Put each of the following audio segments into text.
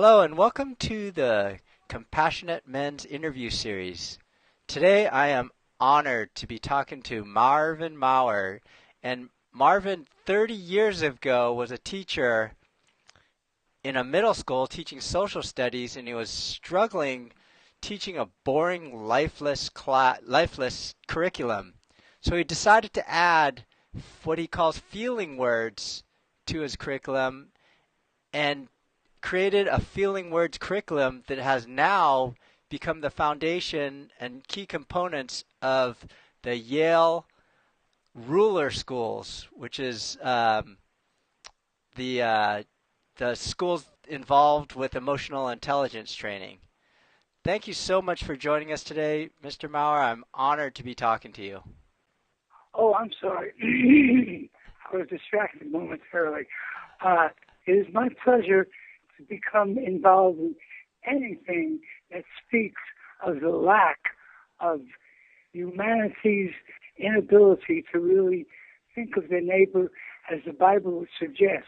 Hello and welcome to the Compassionate Men's interview series. Today I am honored to be talking to Marvin Maurer. And Marvin, 30 years ago, was a teacher in a middle school teaching social studies, and he was struggling teaching a boring, lifeless curriculum. So he decided to add what he calls feeling words to his curriculum and created a feeling words curriculum that has now become the foundation and key components of the Yale Ruler Schools, which is the schools involved with emotional intelligence training. Thank you so much for joining us today, Mr. Maurer. I'm honored to be talking to you. Oh, I'm sorry. I was distracted momentarily. It is my pleasure to become involved in anything that speaks of the lack of humanity's inability to really think of their neighbor as the Bible would suggest.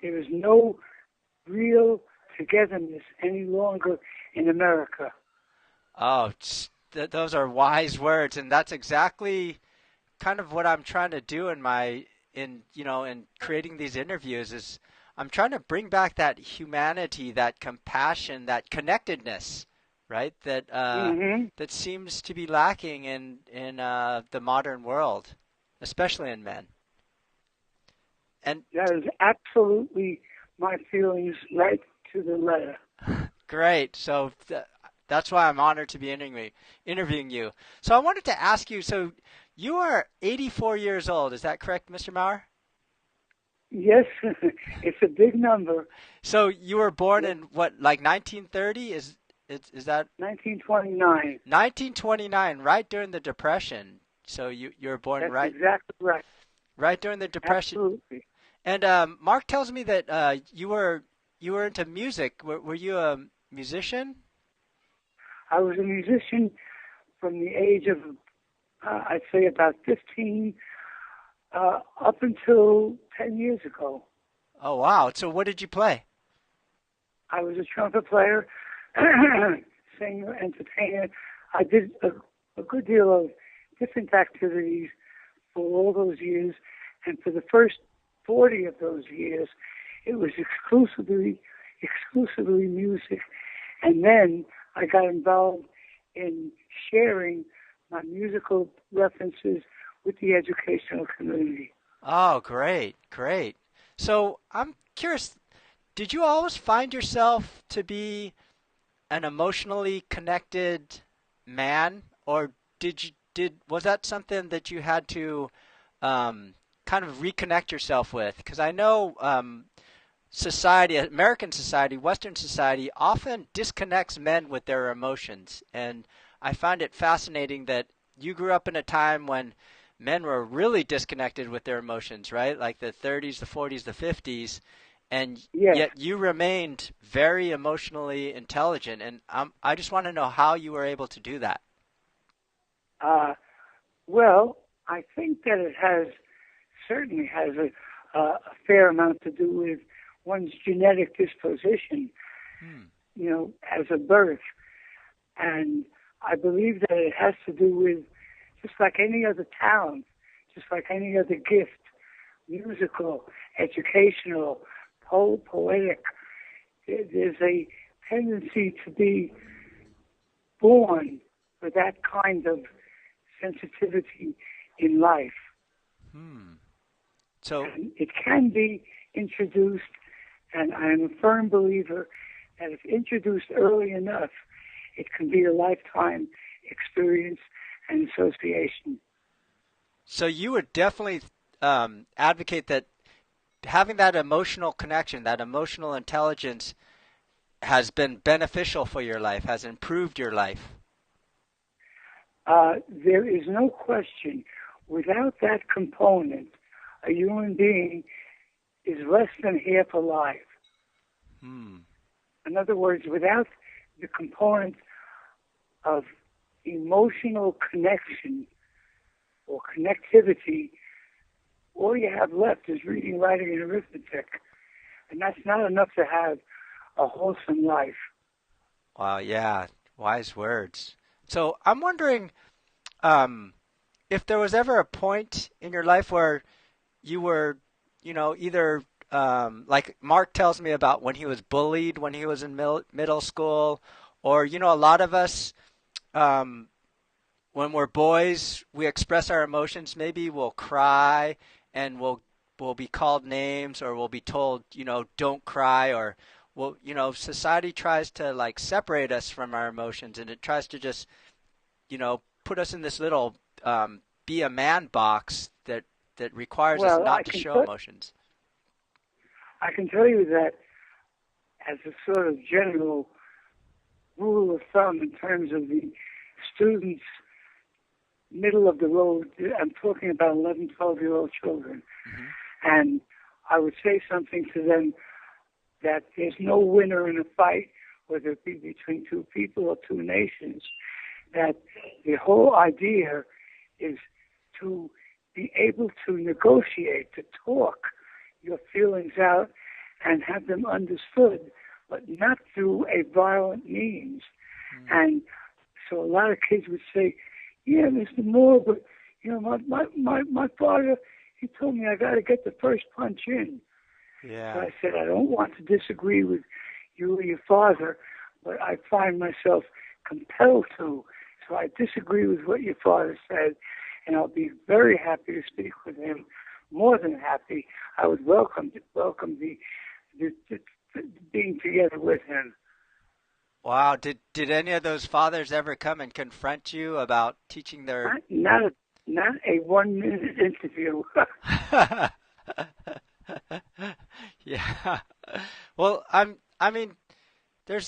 There is no real togetherness any longer in America. Oh, those are wise words, and that's exactly kind of what I'm trying to do in creating these interviews is I'm trying to bring back that humanity, that compassion, that connectedness, right? That seems to be lacking in the modern world, especially in men. And that is absolutely my feelings, right to the letter. Great. So that's why I'm honored to be interviewing you. So I wanted to ask you. So you are 84 years old. Is that correct, Mr. Maurer? Yes, it's a big number. So you were born in what, like 1930? Is that 1929? 1929, right during the Depression. So you were born That's right exactly right. right during the Depression. Absolutely. And Mark tells me that you were into music. Were you a musician? I was a musician from the age of I'd say about 15 up until 10 years ago. Oh wow! So what did you play? I was a trumpet player, singer, entertainer. I did a good deal of different activities for all those years, and for the first 40 of those years, it was exclusively music. And then I got involved in sharing my musical references with the educational community. Oh, great, great. So I'm curious, did you always find yourself to be an emotionally connected man, or was that something that you had to kind of reconnect yourself with? Because I know society, American society, Western society, often disconnects men with their emotions, and I find it fascinating that you grew up in a time when men were really disconnected with their emotions, right? Like the 30s, the 40s, the 50s, and Yes. yet you remained very emotionally intelligent. And I just want to know how you were able to do that. Well, I think that it certainly has a fair amount to do with one's genetic disposition, as a birth. And I believe that it has to do with, just like any other talent, just like any other gift, musical, educational, poetic, there's a tendency to be born with that kind of sensitivity in life. So and it can be introduced, and I am a firm believer that if introduced early enough, it can be a lifetime experience and association. So you would definitely advocate that having that emotional connection, that emotional intelligence, has been beneficial for your life, has improved your life. There is no question. Without that component, a human being is less than half alive. In other words, without the component of emotional connection or connectivity, all you have left is reading, writing, and arithmetic. And that's not enough to have a wholesome life. Wow, yeah, wise words. So I'm wondering if there was ever a point in your life where you were, either like Mark tells me about when he was bullied when he was in middle school, or a lot of us, um, when we're boys, we express our emotions. Maybe we'll cry and we'll be called names, or we'll be told, don't cry, or society tries to like separate us from our emotions, and it tries to just, put us in this little be a man box that requires us Well, not to show emotions. I can tell you that as a sort of general rule of thumb in terms of the students' middle of the road, I'm talking about 11, 12-year-old children, Mm-hmm. and I would say something to them that there's no winner in a fight, whether it be between two people or two nations, that the whole idea is to be able to negotiate, to talk your feelings out and have them understood, but not through a violent means. Mm-hmm. And so a lot of kids would say, yeah, Mr. Moore, but, my father, he told me I got to get the first punch in. Yeah. So I said, I don't want to disagree with you or your father, but I find myself compelled to. So I disagree with what your father said, and I'll be very happy to speak with him. More than happy. I would welcome the being together with him. Wow. Did any of those fathers ever come and confront you about teaching their? Not a 1-minute interview. Yeah. Well, I mean, there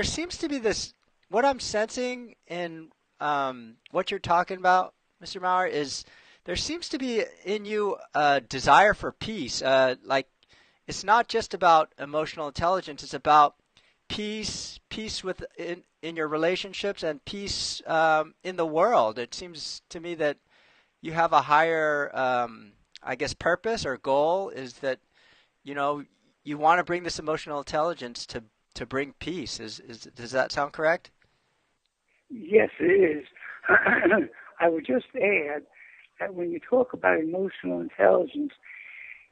seems to be this. What I'm sensing in what you're talking about, Mr. Maurer, is there seems to be in you a desire for peace. Like it's not just about emotional intelligence; it's about peace in your relationships, and peace in the world. It seems to me that you have a higher, I guess, purpose or goal is that you want to bring this emotional intelligence to bring peace. Does that sound correct? Yes, it is. I would just add that when you talk about emotional intelligence,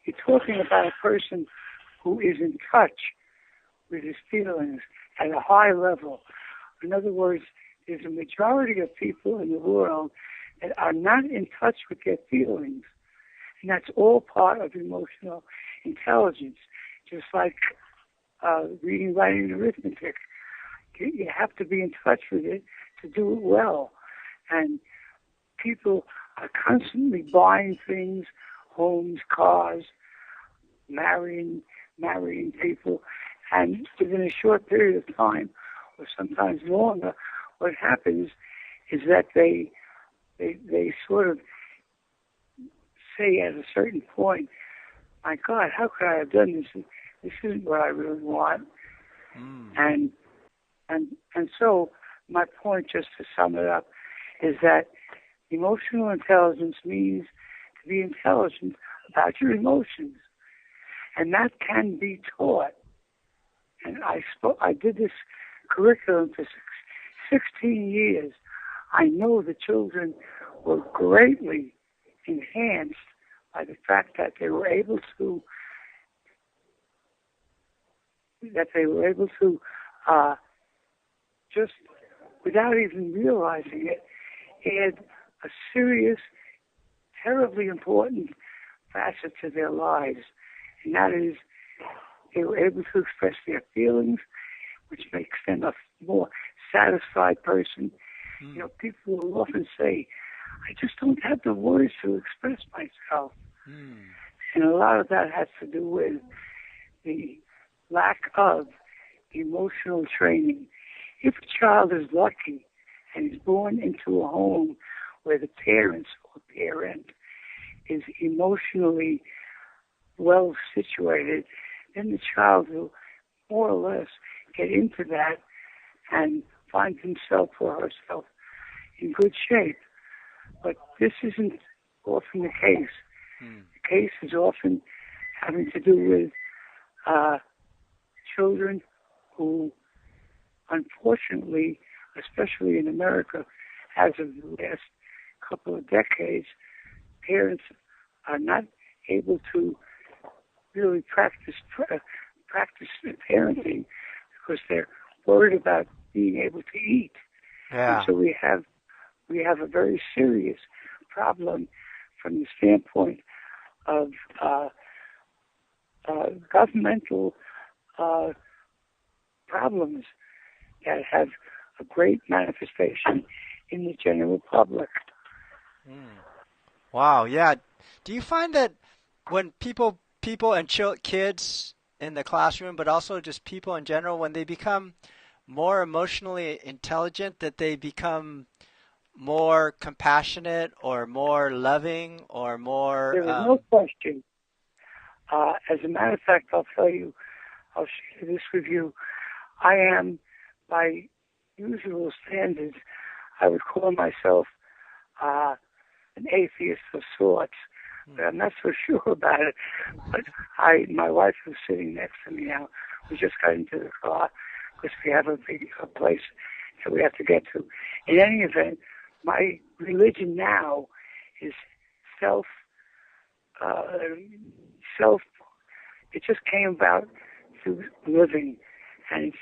you're talking about a person who is in touch with his feelings at a high level. In other words, there's a majority of people in the world that are not in touch with their feelings. And that's all part of emotional intelligence, just like reading, writing, and arithmetic. You have to be in touch with it to do it well. And people are constantly buying things, homes, cars, marrying people, and within a short period of time, or sometimes longer, what happens is that they sort of say at a certain point, my God, how could I have done this? This isn't what I really want. Mm. And so my point, just to sum it up, is that emotional intelligence means to be intelligent about your emotions. And that can be taught. And I did this curriculum for 16 years. I know the children were greatly enhanced by the fact that they were able to just without even realizing it, add a serious, terribly important facet to their lives, and that is they were able to express their feelings, which makes them a more satisfied person. Mm. People will often say, I just don't have the words to express myself. Mm. And a lot of that has to do with the lack of emotional training. If a child is lucky and is born into a home where the parents or parent is emotionally well situated, then the child will more or less get into that and find himself or herself in good shape. But this isn't often the case. The case is often having to do with children who, unfortunately, especially in America, as of the last couple of decades, parents are not able to really practice parenting because they're worried about being able to eat, and Yeah. so we have a very serious problem from the standpoint of governmental uh, problems that have a great manifestation in the general public. Mm. Wow. Yeah. Do you find that when people and kids in the classroom, but also just people in general, when they become more emotionally intelligent, that they become more compassionate or more loving or more There is no question. As a matter of fact, I'll share this with you. I am, by usual standards, I would call myself uh, an atheist of sorts, but I'm not so sure about it. But my wife is sitting next to me now. We just got into the car because we have a big place that we have to get to. In any event, my religion now is self, uh, self. It just came about through living, and it's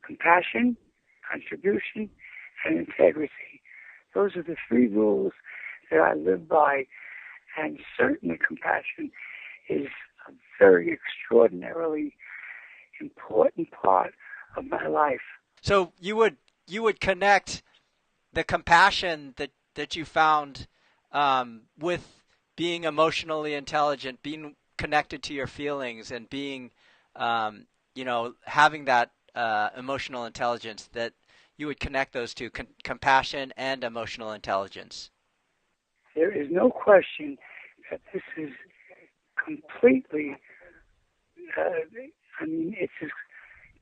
compassion, contribution, and integrity. Those are the three rules that I live by, and certainly compassion is a very extraordinarily important part of my life. so you would connect the compassion that you found with being emotionally intelligent, being connected to your feelings, and being having that emotional intelligence, that you would connect those two, compassion and emotional intelligence. There is no question that this is completely, it's as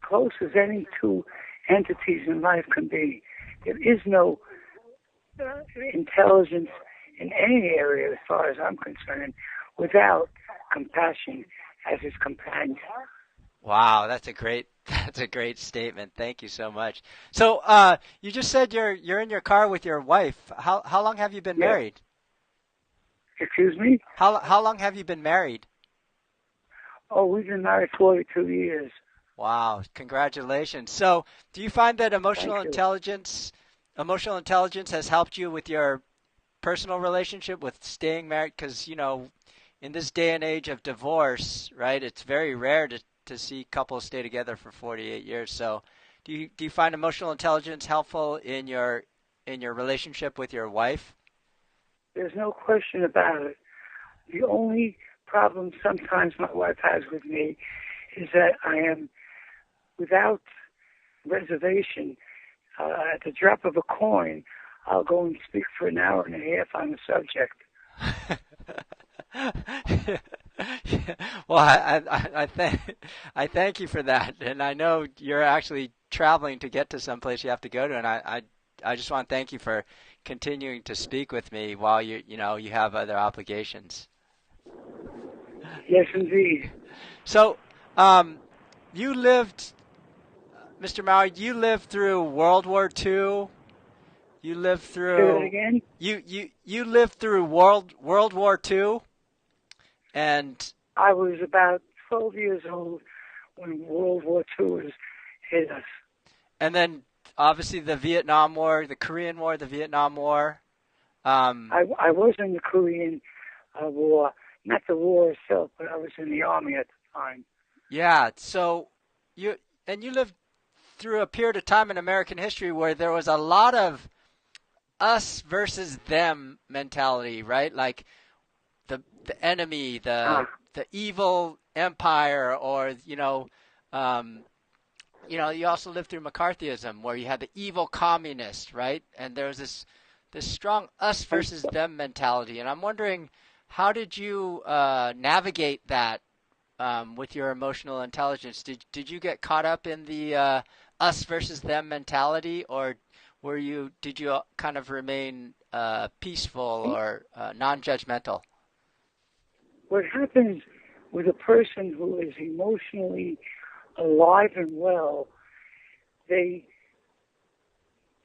close as any two entities in life can be. There is no intelligence in any area, as far as I'm concerned, without compassion as its companion. Wow, that's a great that's a great statement. Thank you so much. So, you just said you're in your car with your wife. How long have you been Yes. married? Excuse me? How long have you been married? Oh, we've been married 42 years. Wow, congratulations. So, do you find that Thank you. emotional intelligence has helped you with your personal relationship with staying married? Because, in this day and age of divorce, right, it's very rare to see couples stay together for 48 years. So, do you find emotional intelligence helpful in your relationship with your wife? There's no question about it. The only problem sometimes my wife has with me is that I am, without reservation, at the drop of a coin, I'll go and speak for an hour and a half on the subject. Yeah. Well, I thank you for that, and I know you're actually traveling to get to some place you have to go to, and I just want to thank you for continuing to speak with me while you have other obligations. Yes, indeed. So, you lived, Mr. Maurer, you lived through World War II. You lived Say that through again? you lived through World War II, and I was about 12 years old when World War II was hit us. then obviously the Vietnam War, the Korean War, the Vietnam War. Um, I was in the Korean War, not the war itself, but I was in the Army at the time. yeah, so you lived through a period of time in American history where there was a lot of us versus them mentality, right? Like the enemy, Ah, the evil empire, or you also lived through McCarthyism, where you had the evil communist, right? And there was this strong us and versus them mentality. And I'm wondering, how did you navigate that with your emotional intelligence? Did you get caught up in the us versus them mentality, or did you kind of remain peaceful or non-judgmental? what happens with a person who is emotionally alive and well, they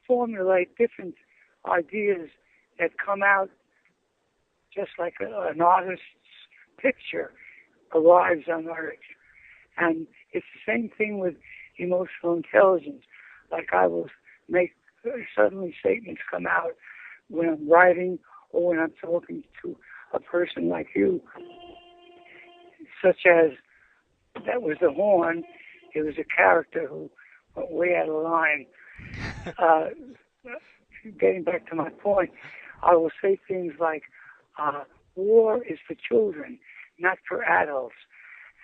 formulate different ideas that come out just like an artist's picture arrives on Earth. And it's the same thing with emotional intelligence. Like I will make suddenly statements come out when I'm writing or when I'm talking to a person like you, such as that was the horn. It was a character who went way out of line. Getting back to my point, I will say things like, war is for children, not for adults.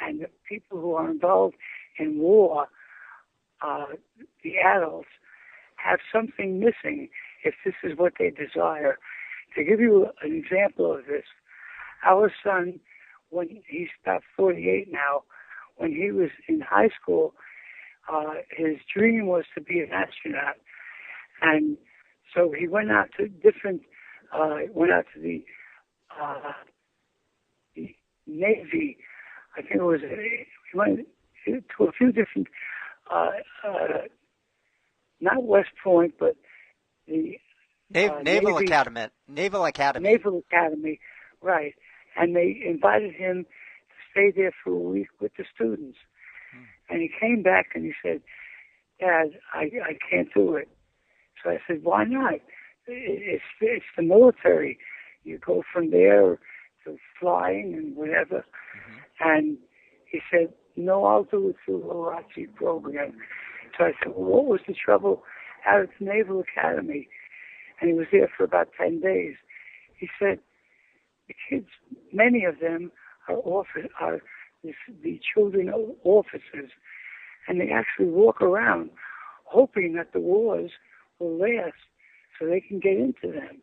And the people who are involved in war, the adults, have something missing if this is what they desire. To give you an example of this, our son, when he's about 48 now, when he was in high school, his dream was to be an astronaut. And so he went out to the Navy. I think it was, he went to a few different, not West Point, but the Naval Navy, Academy. Naval Academy. Naval Academy, right. And they invited him to stay there for a week with the students. And he came back and he said, Dad, I can't do it. So I said, why not? It's the military. You go from there to flying and whatever. And he said, no, I'll do it through the Rachi program. So I said, well, what was the trouble out at the Naval Academy? And he was there for about 10 days. He said, the kids, many of them are the children of officers, and they actually walk around hoping that the wars will last so they can get into them.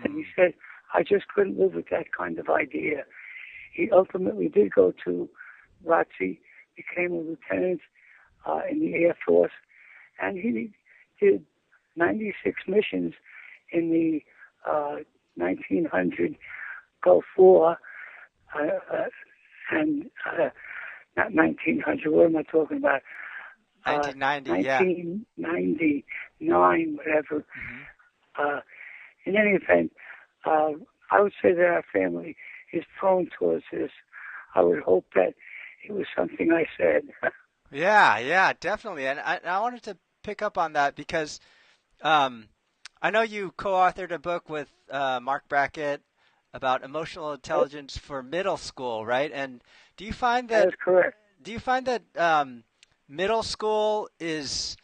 And he said, I just couldn't live with that kind of idea. He ultimately did go to ROTC, became a lieutenant in the Air Force, and he did 96 missions in the 1900 Gulf War, and not 1900, what am I talking about? 1990, yeah. 1999, whatever. In any event, I would say that our family is prone towards this. I would hope that it was something I said. Yeah, definitely. And I wanted to pick up on that because I know you co-authored a book with Mark Brackett about emotional intelligence for middle school, right? And do you find that is correct. Do you find that middle school is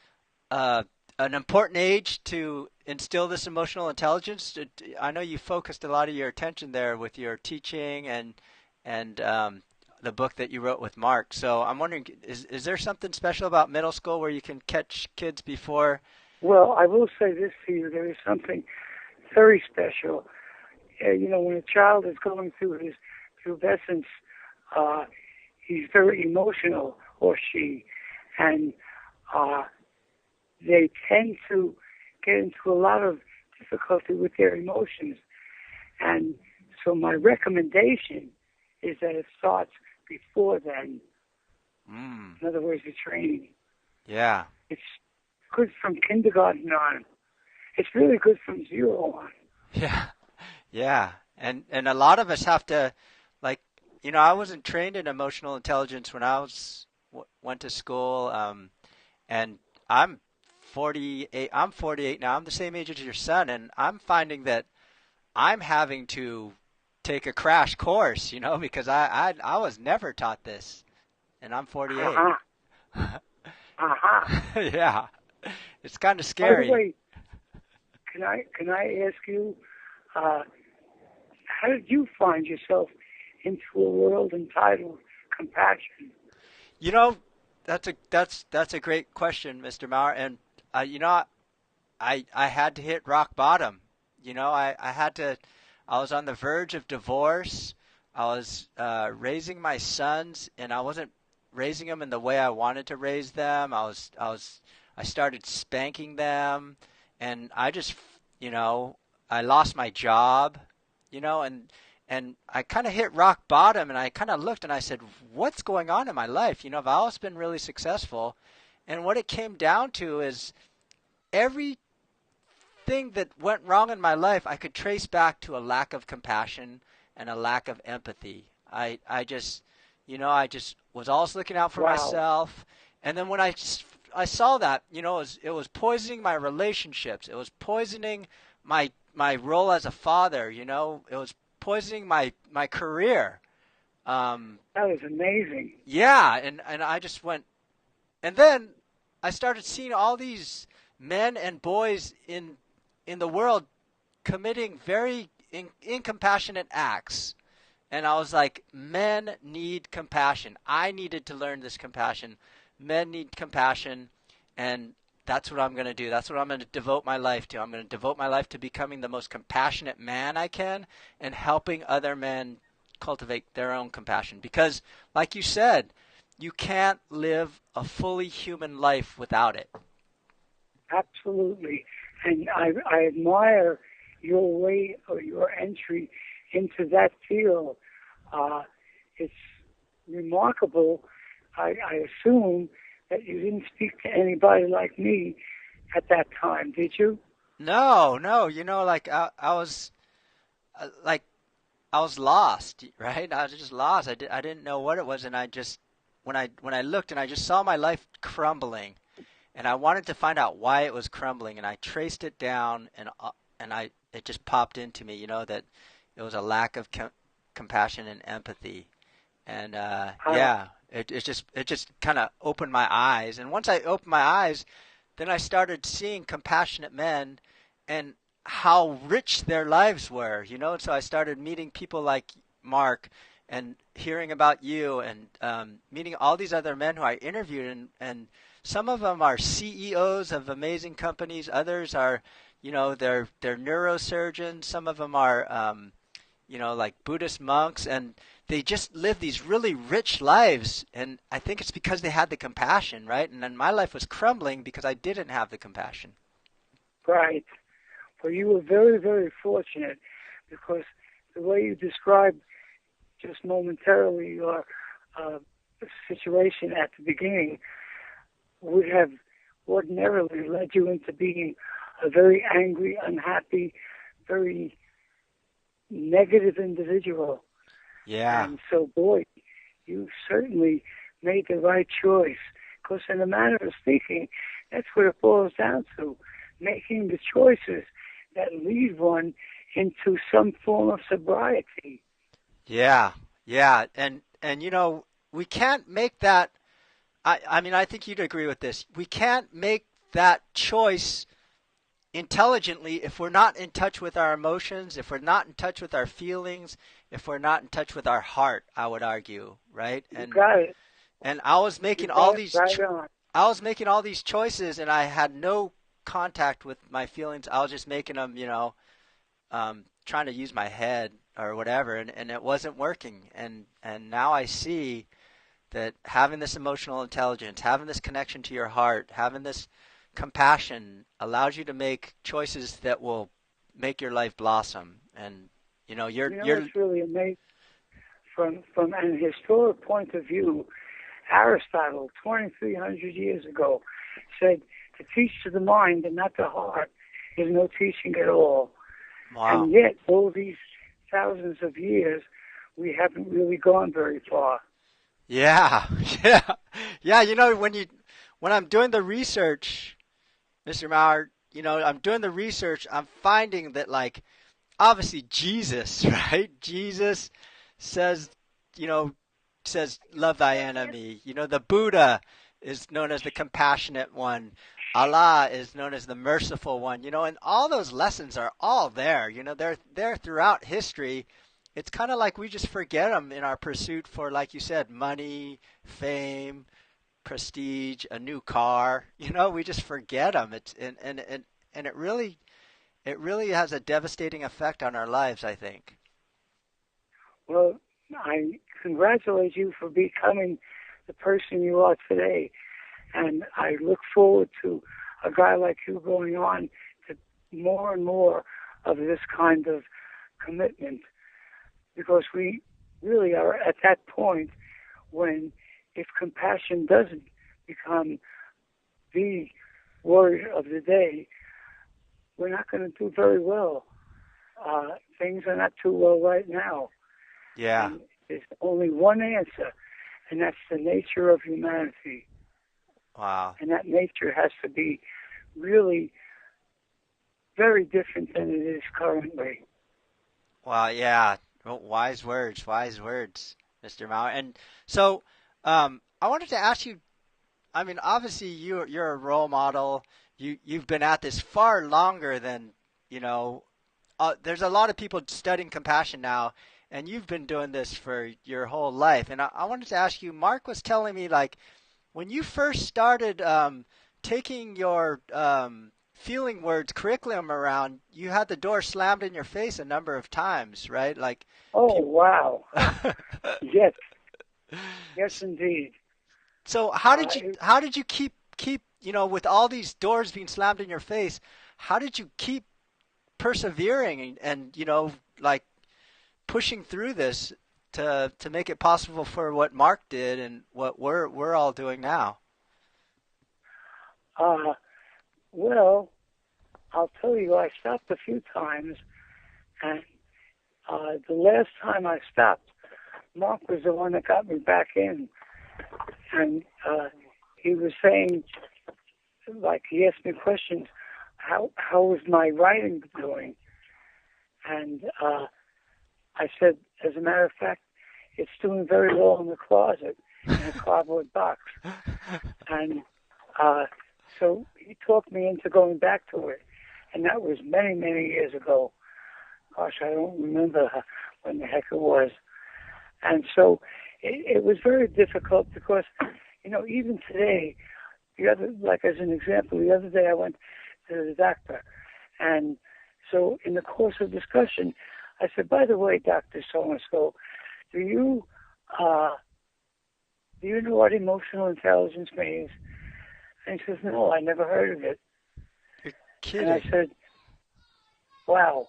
an important age to instill this emotional intelligence? I know you focused a lot of your attention there with your teaching and the book that you wrote with Mark. So I'm wondering, is there something special about middle school where you can catch kids before? Well, I will say this to you. There is something very special. When a child is going through his pubescence, he's very emotional, or she, and they tend to get into a lot of difficulty with their emotions. And so my recommendation is that it starts before then. In other words, the training. Yeah. It's good from kindergarten on. It's really good from 0 on. Yeah. And a lot of us have to, I wasn't trained in emotional intelligence when I went to school, and I'm 48. I'm 48 now. I'm the same age as your son, and I'm finding that I'm having to take a crash course, because I was never taught this, and I'm 48. Yeah, it's kind of scary. By the way, can I ask you, how did you find yourself into a world entitled compassion? That's a great question, Mr. Maurer, and I had to hit rock bottom. I was on the verge of divorce. I was raising my sons, and I wasn't raising them in the way I wanted to raise them. I started spanking them, and I just, I lost my job, and I kind of hit rock bottom, and I kind of looked and I said, what's going on in my life? I've always been really successful, And what it came down to is everything that went wrong in my life I could trace back to a lack of compassion and a lack of empathy. I just, I just was always looking out for Wow. myself. And then when I saw that, it was poisoning my relationships. It was poisoning my role as a father. It was poisoning my career. That was amazing. Yeah, and I just went, and then I started seeing all these men and boys in the world committing very incompassionate acts. And I was like, men need compassion. I needed to learn this compassion. Men need compassion, and that's what I'm going to do. That's what I'm going to devote my life to. I'm going to devote my life to becoming the most compassionate man I can and helping other men cultivate their own compassion. Because, like you said, you can't live a fully human life without it. Absolutely. And I admire your way or your entry into that field. It's remarkable. I assume that you didn't speak to anybody like me at that time, did you? No, no, like I was like I was lost, right? I was just lost. I didn't know what it was, and I just when I looked and I just saw my life crumbling, and I wanted to find out why it was crumbling, and I traced it down, and it just popped into me, that it was a lack of compassion and empathy, and Uh, yeah, it just kind of opened my eyes, and once I opened my eyes, then I started seeing compassionate men, and how rich their lives were, and so I started meeting people like Mark, and hearing about you, and meeting all these other men who I interviewed, and some of them are CEOs of amazing companies. Others are, they're neurosurgeons. Some of them are, like Buddhist monks, and they just live these really rich lives. And I think it's because they had the compassion, right? And then my life was crumbling because I didn't have the compassion. right. Well, you were very, very fortunate because the way you described just momentarily your uh, situation at the beginning would have ordinarily led you into being a very angry, unhappy, very negative individual. Yeah. And so, boy, you certainly made the right choice. Because in a manner of speaking, that's what it boils down to, making the choices that lead one into some form of sobriety. Yeah. Yeah. And we can't make that. I mean, I think you'd agree with this. We can't make that choice intelligently if we're not in touch with our emotions, if we're not in touch with our feelings, if we're not in touch with our heart, I would argue, right? You And got it. and I was You making all got it these right on. I was making all these choices, and I had no contact with my feelings. I was just making them, trying to use my head or whatever, and it wasn't working. And now I see that having this emotional intelligence, having this connection to your heart, having this compassion allows you to make choices that will make your life blossom. And You know you're what's really amazing? From an historic point of view, Aristotle, 2,300 years ago, said to teach to the mind and not the heart is no teaching at all. wow. And yet, all these thousands of years, we haven't really gone very far. Yeah, yeah, yeah. When I'm doing the research, Mr. Maurer, I'm doing the research. I'm finding that, like, obviously Jesus, right? Jesus says, you know, says love thy enemy. The Buddha is known as the compassionate one. Allah is known as the merciful one. And all those lessons are all there. They're throughout history. It's kind of like we just forget them in our pursuit for, like you said, money, fame, prestige, a new car. We just forget them. And it really has a devastating effect on our lives, I think. Well, I congratulate you for becoming the person you are today. And I look forward to a guy like you going on to more and more of this kind of commitment because we really are at that point when if compassion doesn't become the word of the day, we're not going to do very well. Things are not too well right now. Yeah. And there's only one answer, and that's the nature of humanity. Wow. And that nature has to be really very different than it is currently. Wow. Yeah. Well, wise words. Wise words, Mr. Maurer. And so, I wanted to ask you. I mean, obviously, you're a role model. You've been at this far longer than you know. There's a lot of people studying compassion now, and you've been doing this for your whole life. And I wanted to ask you. Mark was telling me like when you first started taking your feeling words curriculum around, you had the door slammed in your face a number of times, right? Like, Oh, wow. Yes. Yes, indeed. so how did you keep with all these doors being slammed in your face? How did you keep persevering and like pushing through this to make it possible for what Mark did and what we're all doing now? Well, I'll tell you, I stopped a few times, and the last time I stopped, Mark was the one that got me back in, and he was saying, like, he asked me questions, how was my writing doing? And I said, as a matter of fact, it's doing very well in the closet, in a cardboard box. And so he talked me into going back to it. And that was many, many years ago. Gosh, I don't remember when the heck it was. And so it was very difficult because, even today, like as an example, the other day I went to the doctor. And so in the course of discussion, I said, by the way, Dr. So-and-so, do you know what emotional intelligence means? And he says, no, I never heard of it. You're kidding. And I said, wow.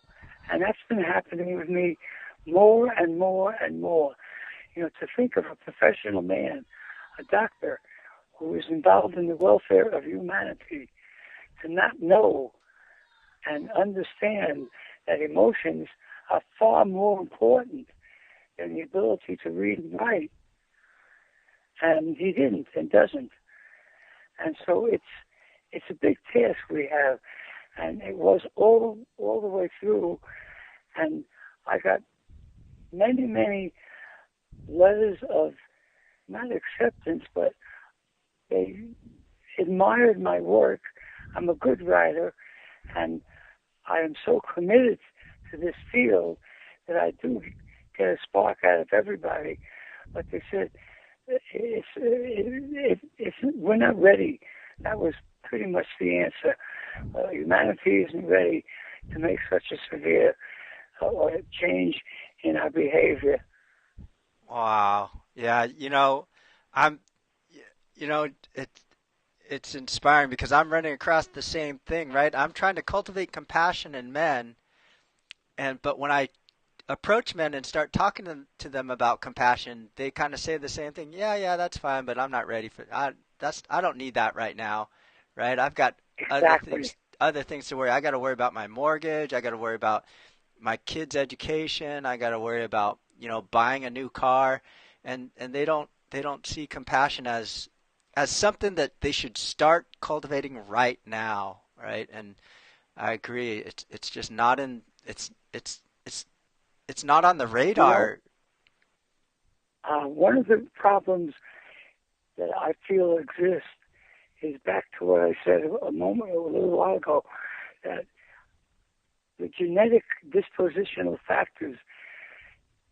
And that's been happening with me more and more and more. To think of a professional man, a doctor, who is involved in the welfare of humanity, to not know and understand that emotions are far more important than the ability to read and write. And he didn't and doesn't. And so it's a big task we have. And it was all the way through. And I got many, many letters of not acceptance, but they admired my work. I'm a good writer, and I am so committed to this field that I do get a spark out of everybody. But they said, we're not ready. That was pretty much the answer. Humanity isn't ready to make such a severe change in our behavior. Wow. Yeah, I'm it's inspiring because I'm running across the same thing, right? I'm trying to cultivate compassion in men, but when I approach men and start talking to them about compassion, they kind of say the same thing. Yeah, that's fine, but I'm not ready for I don't need that right now, right? I've got Exactly. other things to worry. I got to worry about my mortgage. I got to worry about my kids' education. I got to worry about buying a new car, and they don't see compassion as something that they should start cultivating right now, right? And I agree. It's just not in it's not on the radar. One of the problems that I feel exists is back to what I said a little while ago, that the genetic dispositional factors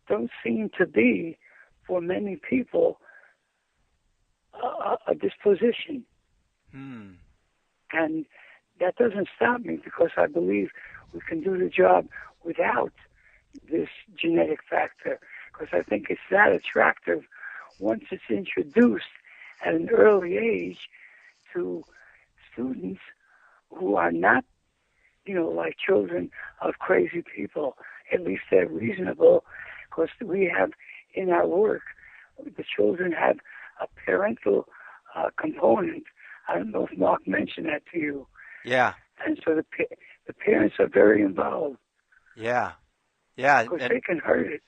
don't seem to be, for many people, a disposition. And that doesn't stop me, because I believe we can do the job without this genetic factor, because I think it's that attractive once it's introduced at an early age to students who are not, like children of crazy people. At least they're reasonable, because we have in our work, the children have a parental component, I don't know if Mark mentioned that to you. Yeah. And so the parents are very involved Yeah. Yeah. because And they can hurt it.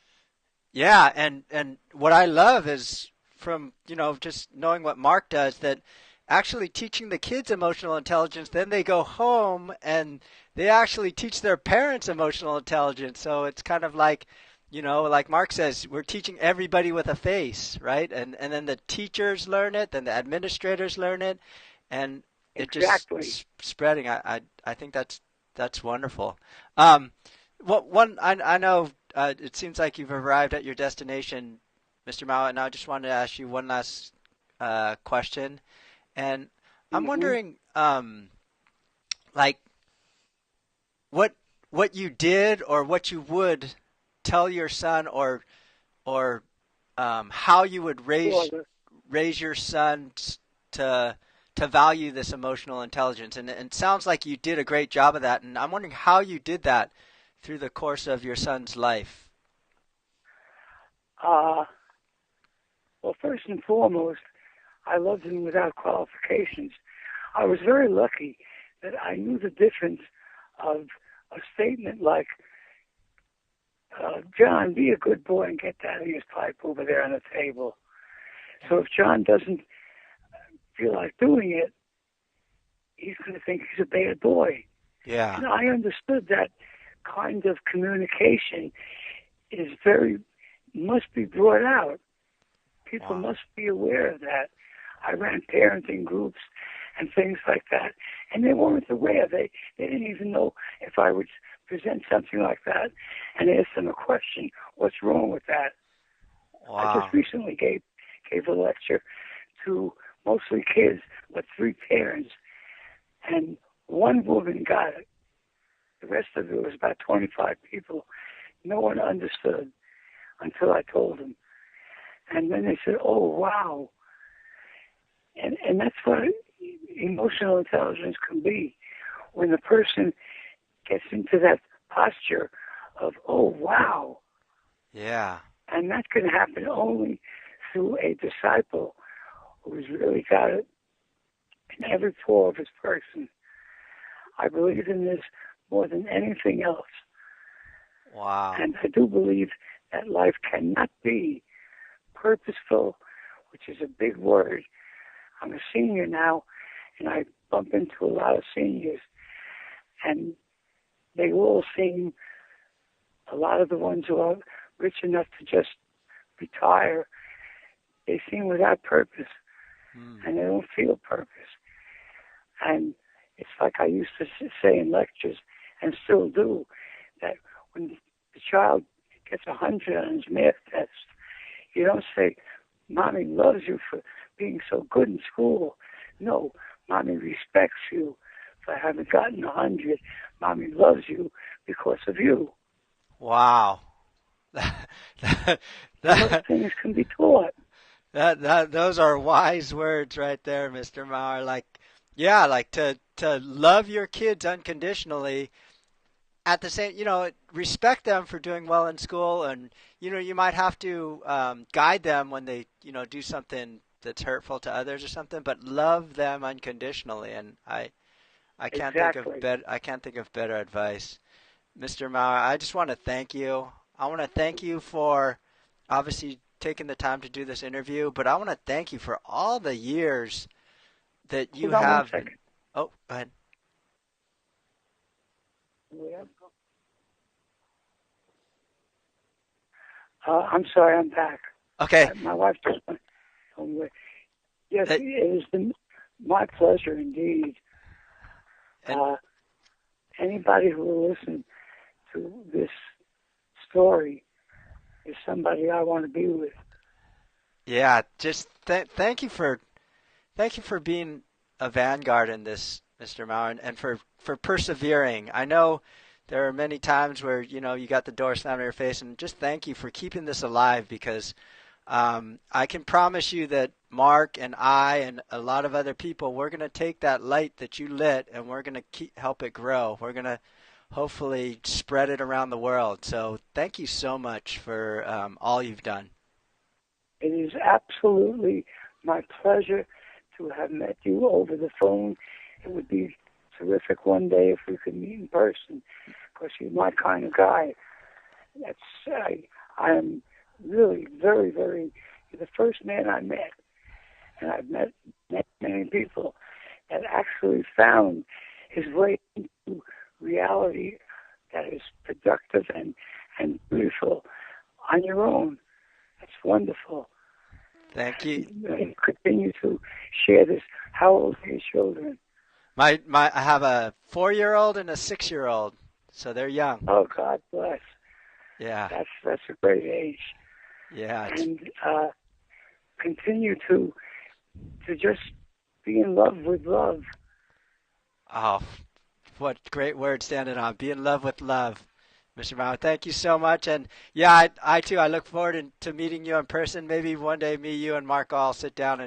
yeah, and what I love is from, just knowing what Mark does, that actually teaching the kids emotional intelligence, then they go home and they actually teach their parents emotional intelligence. So it's kind of like, like Mark says, we're teaching everybody with a face, right? And then the teachers learn it, then the administrators learn it, and it just Exactly. spreading. I think that's wonderful. Um, I know it seems like you've arrived at your destination, Mr. Mao, and I just wanted to ask you one last question. And I'm Hmm. wondering, like, what what you did or what you would tell your son, or how you would Well, raise your son to to value this emotional intelligence. And it sounds like you did a great job of that. And I'm wondering how you did that through the course of your son's life. uh, well, first and foremost, I loved him without qualifications. I was very lucky that I knew the difference of a statement like, John, be a good boy and get Daddy's pipe over there on the table. So if John doesn't feel like doing it, he's going to think he's a bad boy. Yeah. And I understood that kind of communication is must be brought out. People Wow. must be aware of that. I ran parenting groups and things like that, and they weren't aware. They didn't even know if I would present something like that and ask them a question. What's wrong with that? I just Wow. recently gave a lecture to mostly kids, but 3 parents, and 1 woman got it. The rest of it was about 25 people. No one understood until I told them. And then they said, oh, wow. And that's what emotional intelligence can be. When the person gets into that posture of, oh, wow. Yeah. And that can happen only through a disciple who's really got it in every pore of his person. I believe in this more than anything else. Wow. And I do believe that life cannot be purposeful, which is a big word. I'm a senior now, and I bump into a lot of seniors, and they all seem, a lot of the ones who are rich enough to just retire, they seem without purpose, Hmm. and they don't feel purpose. And it's like I used to say in lectures, and still do, that when the child gets 100 on his math test, you don't say, Mommy loves you for being so good in school. No, Mommy respects you for having gotten 100. Mommy loves you because of you. Wow. that, And those that, things can be taught. those are wise words right there, Mr. Maurer. Like, yeah, like to love your kids unconditionally. At the same, respect them for doing well in school, and you might have to guide them when they, do something that's hurtful to others or something, but love them unconditionally. And Exactly. I can't think of better advice. Mr. Maurer, I just want to thank you. I want to thank you for obviously taking the time to do this interview, but I want to thank you for all the years that you Hold on one have been. second. Oh, go ahead. Yeah. I'm sorry, I'm back. Okay. My wife just went home. Yes, That, it has been my pleasure indeed. and Uh, Anybody who will listen to this story is somebody I want to be with. yeah, just thank you for being a vanguard in this, Mr. Maurer, and for persevering. I know there are many times where you got the door slammed in your face, and just thank you for keeping this alive, because I can promise you that Mark and I and a lot of other people, we're going to take that light that you lit, and we're going to help it grow. We're going to hopefully spread it around the world. So thank you so much for all you've done. It is absolutely my pleasure to have met you over the phone. It would be terrific one day if we could meet in person, because you're my kind of guy. I am really very, very, you're the first man I met, and I've met many people that actually found his way into reality that is productive and beautiful on your own. That's wonderful. Thank you. And continue to share this. How old are your children? I have a 4-year-old and a 6-year-old, so they're young. Oh, God bless. Yeah. That's a great age. Yeah. And continue to just be in love with love. Oh, what great word standing on. Be in love with love. Mr. Maurer, thank you so much. And yeah, I too, I look forward to meeting you in person. Maybe one day me, you, and Mark all sit down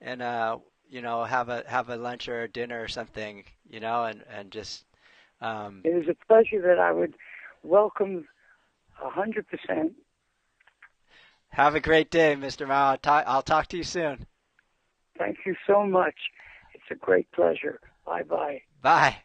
and have a lunch or a dinner or something, and just. It is a pleasure that I would welcome 100%. Have a great day, Mr. Maurer. I'll talk to you soon. Thank you so much. It's a great pleasure. Bye-bye. Bye.